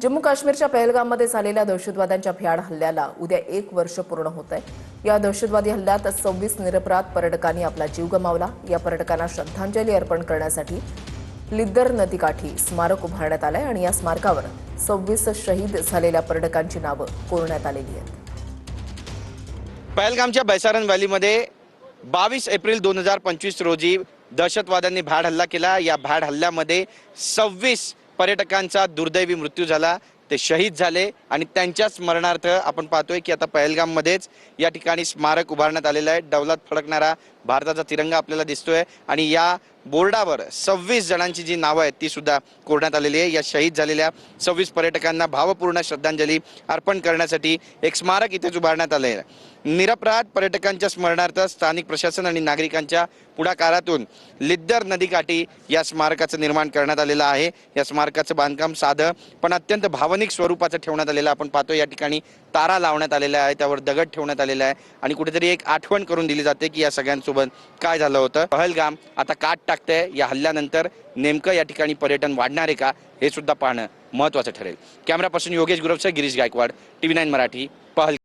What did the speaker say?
जम्मू काश्मीरच्या पहलगाममध्ये झालेल्या दहशतवाद्यांच्या भ्याड हल्ल्याला उद्या 1 वर्ष पूर्ण होत आहे। या दहशतवादी हल्ल्यात 26 निरपराध पर्यटकांनी आपला जीव गमावला। या पर्यटकांना श्रद्धांजली अर्पण करण्यासाठी लिद्दर नदीकाठी स्मारक उभारण्यात आलंय आणि या स्मारकावर 26 शहीद झालेल्या पर्यटकांची नावं कोरण्यात आलेली आहेत। पहलगामच्या बैसारन व्हॅलीमध्ये 22 एप्रिल 2025 रोजी दहशतवाद्यांनी भ्याड हल्ला केला। या भ्याड हल्ल्यामध्ये 26 पर्यटकांचा दुर्दैवी मृत्यू झाला, ते शहीद झाले आणि त्यांच्या स्मरणार्थ आपण पाहतोय की आता पहलगाममध्येच या ठिकाणी स्मारक उभारण्यात आलेलं आहे। डौलात फडकणारा भारताचा तिरंगा आपल्याला दिसतोय आणि या बोर्डावर 26 जणांची जी नावं आहेत ती सुद्धा कोरण्यात आलेली आहे। या शहीद झालेल्या 26 पर्यटकांना भावपूर्ण श्रद्धांजली अर्पण करण्यासाठी एक स्मारक इथेच उभारण्यात आले आहे। निरपराध पर्यटकांच्या स्मरणार्थ स्थानिक प्रशासन आणि नागरिकांच्या पुढाकारातून लिद्दर नदीकाठी या स्मारकाचं निर्माण करण्यात आलेलं आहे। या स्मारकाचं बांधकाम साधं पण अत्यंत भावनिक स्वरूपाचं ठेवण्यात आलेलं आपण पाहतो। या ठिकाणी तारा लावण्यात आलेला आहे, त्यावर दगड ठेवण्यात आलेला आहे आणि कुठेतरी एक आठवण करून दिली जाते की या सगळ्यांसोबत काय झालं होतं। पहलगाम आता काट टाकतंय। या हल्ल्यानंतर नेमकं या ठिकाणी पर्यटन वाढणार आहे का हे सुद्धा पाहणं महत्त्वाचं ठरेल। कॅमेरा पर्सन योगेश गुरवसह गिरीश गायकवाड, TV9 मराठी, पहलगाम।